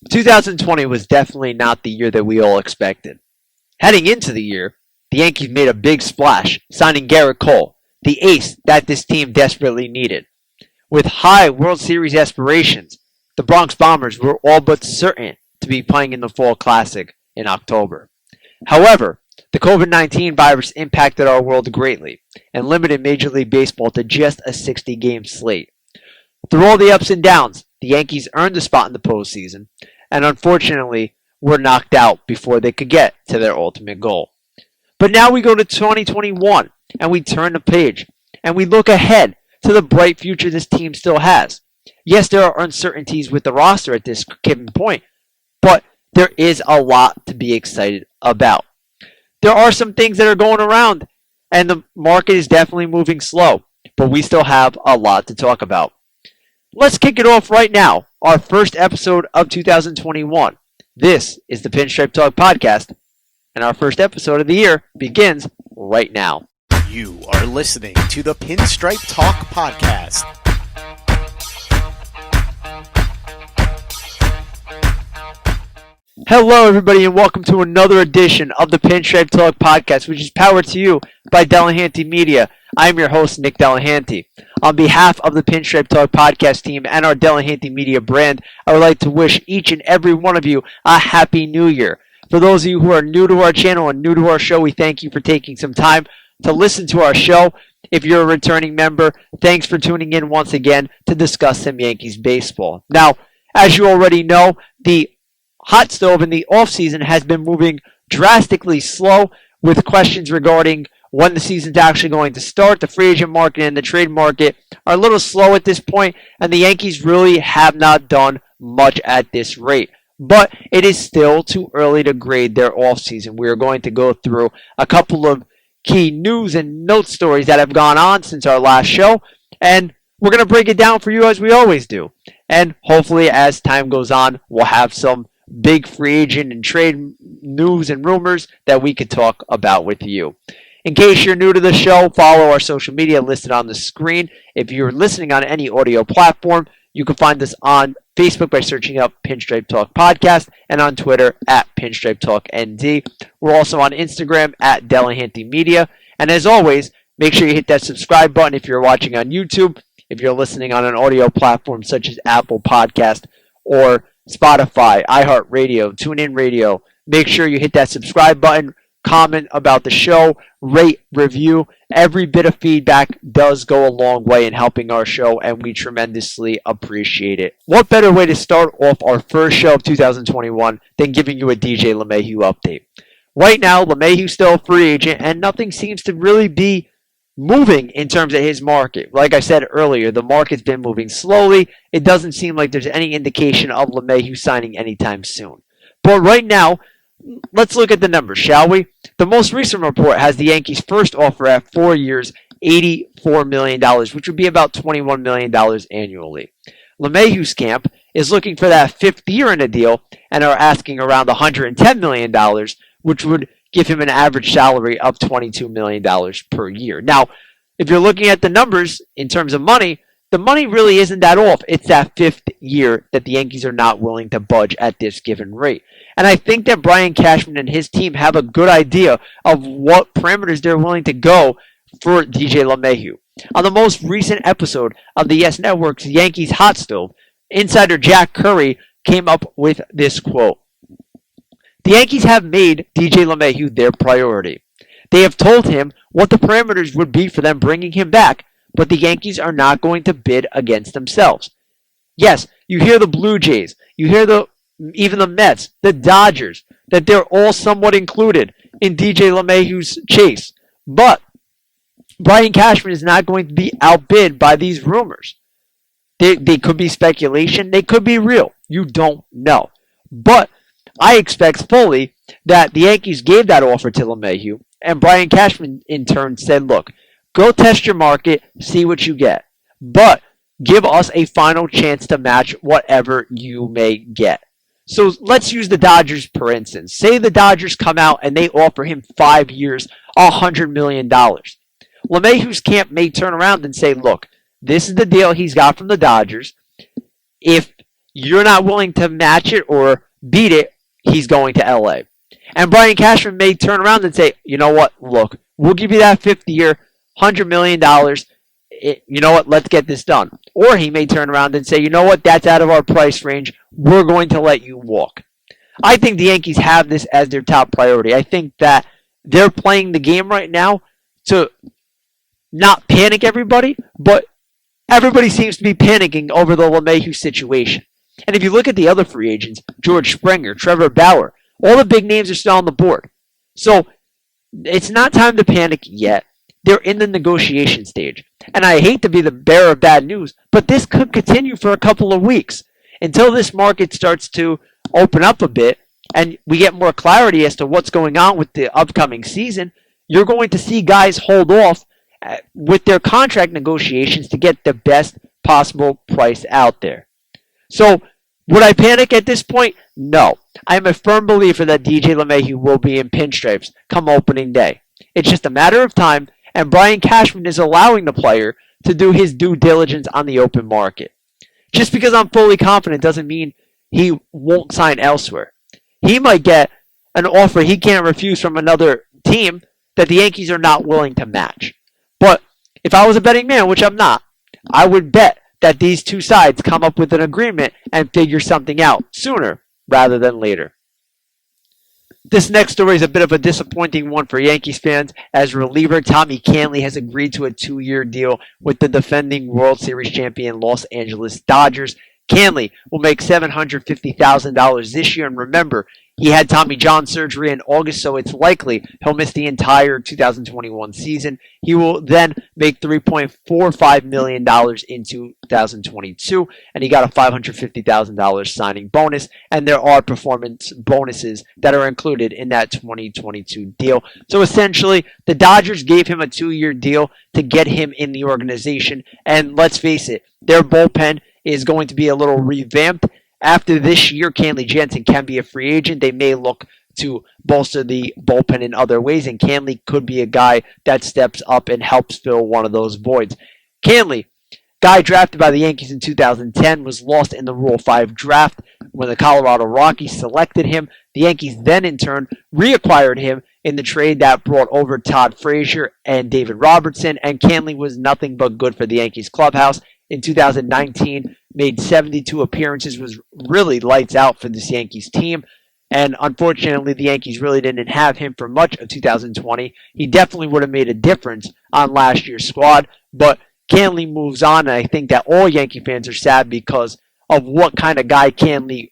2020 was definitely not the year that we all expected. Heading into the year, the Yankees made a big splash, signing Garrett Cole, the ace that this team desperately needed. With high World Series aspirations, the Bronx Bombers were all but certain to be playing in the Fall Classic in October. However, the COVID-19 virus impacted our world greatly and limited Major League Baseball to just a 60-game slate. Through all the ups and downs, the Yankees earned a spot in the postseason and unfortunately were knocked out before they could get to their ultimate goal. But now we go to 2021 and we turn the page and we look ahead to the bright future this team still has. Yes, there are uncertainties with the roster at this given point, but there is a lot to be excited about. There are some things that are going around, and the market is definitely moving slow, but we still have a lot to talk about. Let's kick it off right now, our first episode of 2021. This is the Pinstripe Talk Podcast, and our first episode of the year begins right now. You are listening to the Pinstripe Talk Podcast. Hello, everybody, and welcome to another edition of the Pinstripe Talk Podcast, which is powered to you by Delahanty Media. I'm your host, Nick Delahanty. On behalf of the Pinstripe Talk Podcast team and our Delahanty Media brand, I would like to wish each and every one of you a Happy New Year. For those of you who are new to our channel and new to our show, we thank you for taking some time to listen to our show. If you're a returning member, thanks for tuning in once again to discuss some Yankees baseball. Now, as you already know, the Hot Stove in the offseason has been moving drastically slow with questions regarding when the season's actually going to start. The free agent market and the trade market are a little slow at this point, and the Yankees really have not done much at this rate. But it is still too early to grade their offseason. We are going to go through a couple of key news and note stories that have gone on since our last show, and we're going to break it down for you as we always do. And hopefully as time goes on, we'll have some big free agent and trade news and rumors that we could talk about with you. In case you're new to the show, follow our social media listed on the screen. If you're listening on any audio platform, you can find us on Facebook by searching up Pinstripe Talk Podcast and on Twitter at Pinstripe Talk ND. We're also on Instagram at Delahanty Media. And as always, make sure you hit that subscribe button if you're watching on YouTube. If you're listening on an audio platform such as Apple Podcast or Spotify, iHeartRadio, TuneIn Radio, make sure you hit that subscribe button, comment about the show, rate, review. Every bit of feedback does go a long way in helping our show, and we tremendously appreciate it. What better way to start off our first show of 2021 than giving you a DJ LeMahieu update? Right now, LeMahieu's still a free agent, and nothing seems to really be moving in terms of his market. Like I said earlier, the market's been moving slowly. It doesn't seem like there's any indication of LeMahieu signing anytime soon. But right now, let's look at the numbers, shall we? The most recent report has the Yankees' first offer at 4 years, $84 million, which would be about $21 million annually. LeMahieu's camp is looking for that fifth year in a deal and are asking around $110 million, which would give him an average salary of $22 million per year. Now, if you're looking at the numbers in terms of money, the money really isn't that off. It's that fifth year that the Yankees are not willing to budge at this given rate. And I think that Brian Cashman and his team have a good idea of what parameters they're willing to go for DJ LeMahieu. On the most recent episode of the Yes Network's Yankees Hot Stove, insider Jack Curry came up with this quote. The Yankees have made DJ LeMahieu their priority. They have told him what the parameters would be for them bringing him back, but the Yankees are not going to bid against themselves. Yes, you hear the Blue Jays, you hear even the Mets, the Dodgers, that they're all somewhat included in DJ LeMahieu's chase. But Brian Cashman is not going to be outbid by these rumors. They could be speculation, they could be real. You don't know. But I expect fully that the Yankees gave that offer to LeMahieu, and Brian Cashman in turn said, look, go test your market, see what you get. But give us a final chance to match whatever you may get. So let's use the Dodgers, for instance. Say the Dodgers come out and they offer him 5 years, $100 million. LeMahieu's camp may turn around and say, look, this is the deal he's got from the Dodgers. If you're not willing to match it or beat it, he's going to LA. And Brian Cashman may turn around and say, you know what, look, we'll give you that 50-year, $100 million. You know what, let's get this done. Or he may turn around and say, you know what, that's out of our price range. We're going to let you walk. I think the Yankees have this as their top priority. I think that they're playing the game right now to not panic everybody, but everybody seems to be panicking over the LeMahieu situation. And if you look at the other free agents, George Springer, Trevor Bauer, all the big names are still on the board. So it's not time to panic yet. They're in the negotiation stage. And I hate to be the bearer of bad news, but this could continue for a couple of weeks until this market starts to open up a bit and we get more clarity as to what's going on with the upcoming season. You're going to see guys hold off with their contract negotiations to get the best possible price out there. So would I panic at this point? No. I am a firm believer that DJ LeMahieu will be in pinstripes come opening day. It's just a matter of time, and Brian Cashman is allowing the player to do his due diligence on the open market. Just because I'm fully confident doesn't mean he won't sign elsewhere. He might get an offer he can't refuse from another team that the Yankees are not willing to match. But if I was a betting man, which I'm not, I would bet that these two sides come up with an agreement and figure something out sooner rather than later. This next story is a bit of a disappointing one for Yankees fans, as reliever Tommy Kahnle has agreed to a 2-year deal with the defending World Series champion Los Angeles Dodgers. Kahnle will make $750,000 this year, and remember, he had Tommy John surgery in August, so it's likely he'll miss the entire 2021 season. He will then make $3.45 million in 2022, and he got a $550,000 signing bonus, and there are performance bonuses that are included in that 2022 deal. So essentially, the Dodgers gave him a 2-year deal to get him in the organization, and let's face it, their bullpen is going to be a little revamped. After this year, Kenley Jansen can be a free agent. They may look to bolster the bullpen in other ways, and Kahnle could be a guy that steps up and helps fill one of those voids. Kahnle, guy drafted by the Yankees in 2010, was lost in the Rule 5 draft when the Colorado Rockies selected him. The Yankees then, in turn, reacquired him in the trade that brought over Todd Frazier and David Robertson, and Kahnle was nothing but good for the Yankees clubhouse. In 2019, made 72 appearances, was really lights out for this Yankees team. And unfortunately, the Yankees really didn't have him for much of 2020. He definitely would have made a difference on last year's squad. But Kahnle moves on, and I think that all Yankee fans are sad because of what kind of guy Kahnle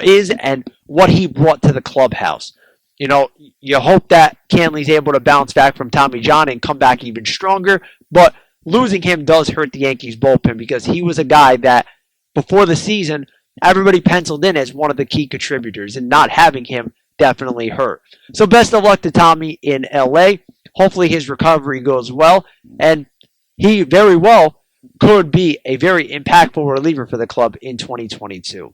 is and what he brought to the clubhouse. You know, you hope that Kahnle's able to bounce back from Tommy John and come back even stronger. But losing him does hurt the Yankees bullpen because he was a guy that, before the season, everybody penciled in as one of the key contributors, and not having him definitely hurt. So best of luck to Tommy in LA. Hopefully his recovery goes well, and he very well could be a very impactful reliever for the club in 2022.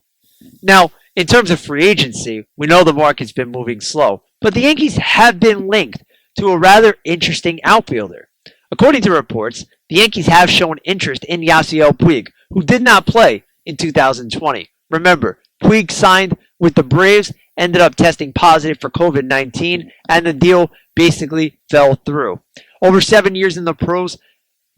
Now, in terms of free agency, we know the market's been moving slow, but the Yankees have been linked to a rather interesting outfielder. According to reports, the Yankees have shown interest in Yasiel Puig, who did not play in 2020. Remember, Puig signed with the Braves, ended up testing positive for COVID-19, and the deal basically fell through. Over 7 years in the pros,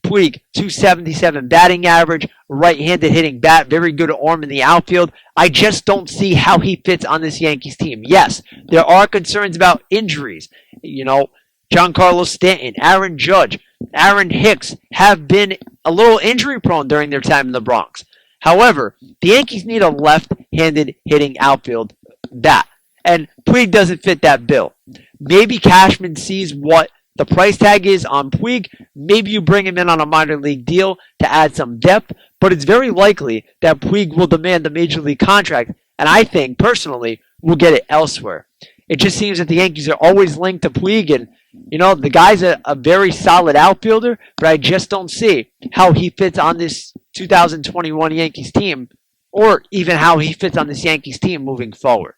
Puig, .277 batting average, right-handed hitting bat, very good arm in the outfield. I just don't see how he fits on this Yankees team. Yes, there are concerns about injuries. You know, Giancarlo Stanton, Aaron Judge, Aaron Hicks have been a little injury-prone during their time in the Bronx. However, the Yankees need a left-handed hitting outfield bat, and Puig doesn't fit that bill. Maybe Cashman sees what the price tag is on Puig. Maybe you bring him in on a minor league deal to add some depth, but it's very likely that Puig will demand a major league contract, and I think, personally, will get it elsewhere. It just seems that the Yankees are always linked to Puig, and you know, the guy's a very solid outfielder, but I just don't see how he fits on this 2021 Yankees team, or even how he fits on this Yankees team moving forward.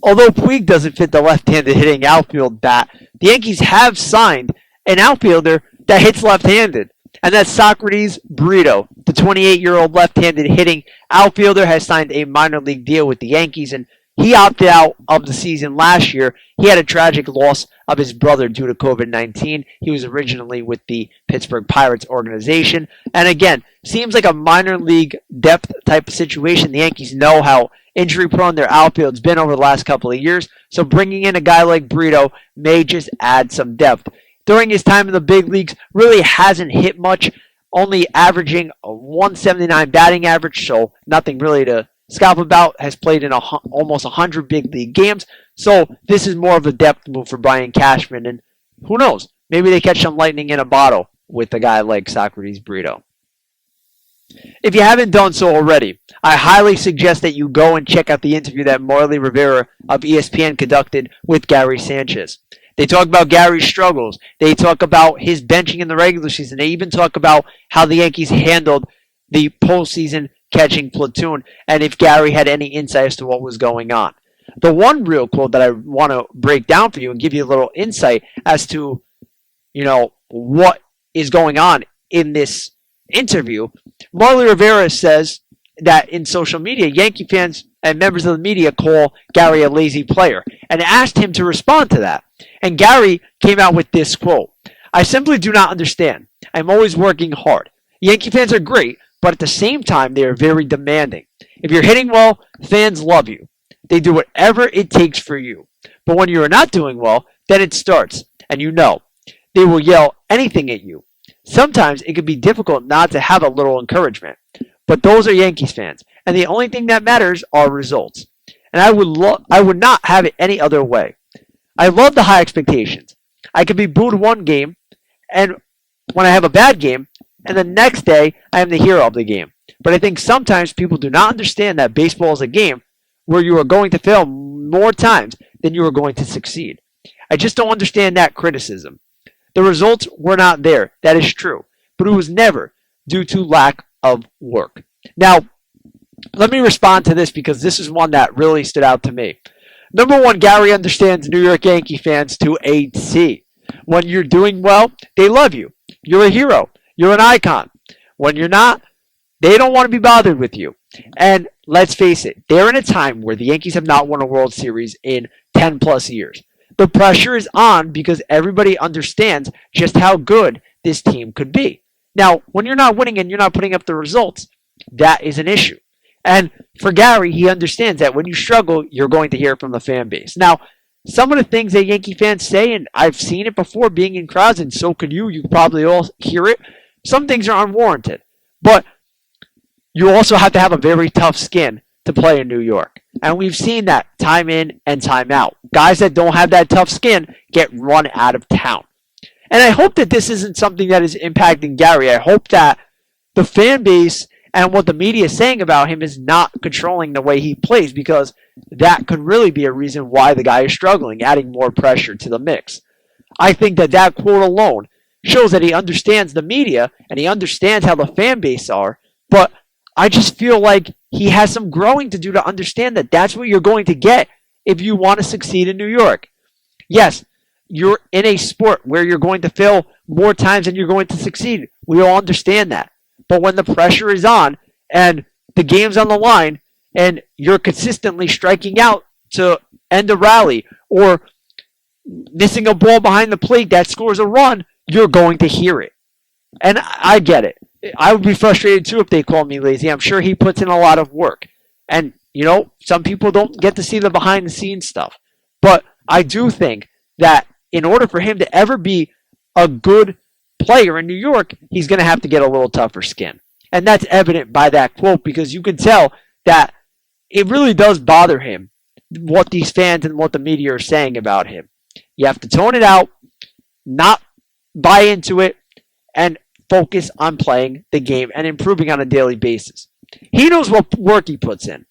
Although Puig doesn't fit the left-handed hitting outfield bat, the Yankees have signed an outfielder that hits left-handed. and that's Socrates Brito. The 28-year-old left-handed hitting outfielder has signed a minor league deal with the Yankees, and he opted out of the season last year. He had a tragic loss of his brother due to COVID-19. He was originally with the Pittsburgh Pirates organization. And again, seems like a minor league depth type of situation. The Yankees know how injury-prone their outfield's been over the last couple of years, so bringing in a guy like Brito may just add some depth. During his time in the big leagues, really hasn't hit much, only averaging a 179 batting average, so nothing really to scoff about. Has played in almost 100 big league games, so this is more of a depth move for Brian Cashman, and who knows, maybe they catch some lightning in a bottle with a guy like Socrates Brito. If you haven't done so already, I highly suggest that you go and check out the interview that Marley Rivera of ESPN conducted with Gary Sanchez. They talk about Gary's struggles. They talk about his benching in the regular season. They even talk about how the Yankees handled the postseason catching platoon and if Gary had any insight as to what was going on. The one real quote that I want to break down for you and give you a little insight as to, what is going on in this interview, Marley Rivera says that in social media, Yankee fans and members of the media call Gary a lazy player and asked him to respond to that. And Gary came out with this quote: "I simply do not understand. I'm always working hard. Yankee fans are great, but at the same time, they are very demanding. If you're hitting well, fans love you. They do whatever it takes for you. But when you are not doing well, then it starts, and they will yell anything at you. Sometimes it can be difficult not to have a little encouragement. But those are Yankees fans, and the only thing that matters are results. And I would not have it any other way. I love the high expectations. I could be booed one game, and when I have a bad game, and the next day I am the hero of the game. But I think sometimes people do not understand that baseball is a game where you are going to fail more times than you are going to succeed. I just don't understand that criticism. The results were not there. That is true. But it was never due to lack of work." Now, let me respond to this because this is one that really stood out to me. Number one, Gary understands New York Yankee fans to a T. When you're doing well, they love you. You're a hero. You're an icon. When you're not, they don't want to be bothered with you. And let's face it, they're in a time where the Yankees have not won a World Series in 10 plus years. The pressure is on because everybody understands just how good this team could be. Now, when you're not winning and you're not putting up the results, that is an issue. And for Gary, he understands that when you struggle, you're going to hear it from the fan base. Now, some of the things that Yankee fans say, and I've seen it before being in crowds, and so could you probably all hear it, some things are unwarranted. But you also have to have a very tough skin to play in New York. And we've seen that time in and time out. Guys that don't have that tough skin get run out of town. And I hope that this isn't something that is impacting Gary. I hope that the fan base and what the media is saying about him is not controlling the way he plays, because that could really be a reason why the guy is struggling, adding more pressure to the mix. I think that quote alone shows that he understands the media and he understands how the fan base are, but I just feel like he has some growing to do to understand that that's what you're going to get if you want to succeed in New York. Yes, you're in a sport where you're going to fail more times than you're going to succeed. We all understand that. But when the pressure is on and the game's on the line and you're consistently striking out to end a rally or missing a ball behind the plate that scores a run, you're going to hear it. And I get it. I would be frustrated too if they called me lazy. I'm sure he puts in a lot of work. And, some people don't get to see the behind the scenes stuff. But I do think that in order for him to ever be a good player in New York, he's going to have to get a little tougher skin. And that's evident by that quote, because you can tell that it really does bother him what these fans and what the media are saying about him. You have to tone it out, not buy into it, and focus on playing the game and improving on a daily basis. He knows what work he puts in.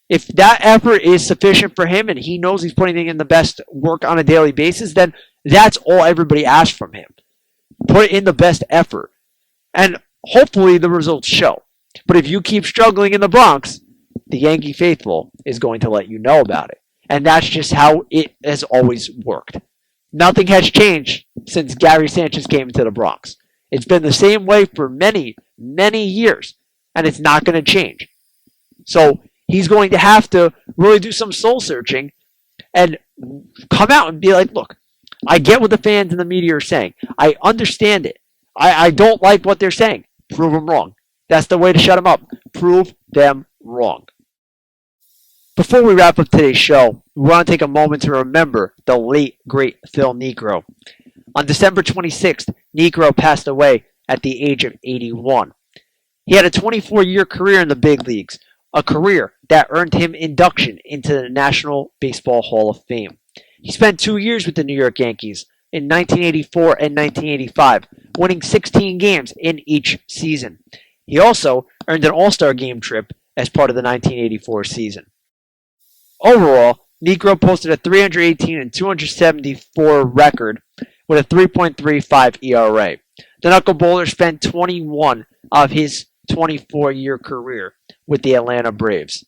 If that effort is sufficient for him and he knows he's putting in the best work on a daily basis, then that's all everybody asks from him. Put in the best effort. And hopefully the results show. But if you keep struggling in the Bronx, the Yankee faithful is going to let you know about it. And that's just how it has always worked. Nothing has changed since Gary Sanchez came into the Bronx. It's been the same way for many, many years, and it's not going to change. So he's going to have to really do some soul searching and come out and be like, look, I get what the fans and the media are saying. I understand it. I don't like what they're saying. Prove them wrong. That's the way to shut them up. Prove them wrong. Before we wrap up today's show, we want to take a moment to remember the late, great Phil Niekro. On December 26th, Niekro passed away at the age of 81. He had a 24-year career in the big leagues, a career that earned him induction into the National Baseball Hall of Fame. He spent 2 years with the New York Yankees in 1984 and 1985, winning 16 games in each season. He also earned an All-Star game trip as part of the 1984 season. Overall, Niekro posted a 318 and 274 record with a 3.35 ERA. The knuckleballer spent 21 of his 24-year career with the Atlanta Braves.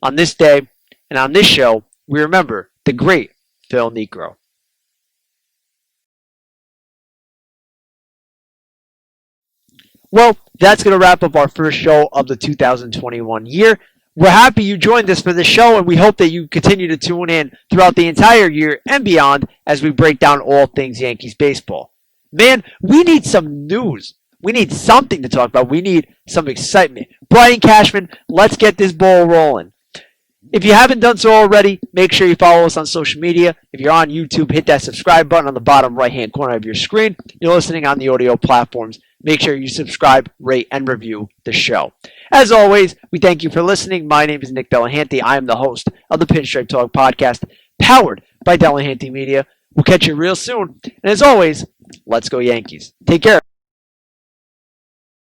On this day and on this show, we remember the great Phil Niekro. Well, that's going to wrap up our first show of the 2021 year. We're happy you joined us for the show, and we hope that you continue to tune in throughout the entire year and beyond as we break down all things Yankees baseball. Man, we need some news. We need something to talk about. We need some excitement. Brian Cashman, let's get this ball rolling. If you haven't done so already, make sure you follow us on social media. If you're on YouTube, hit that subscribe button on the bottom right-hand corner of your screen. You're listening on the audio platforms. Make sure you subscribe, rate, and review the show. As always, we thank you for listening. My name is Nick Delahanty. I am the host of the Pinstripe Talk podcast, powered by Delahanty Media. We'll catch you real soon. And as always, let's go Yankees. Take care.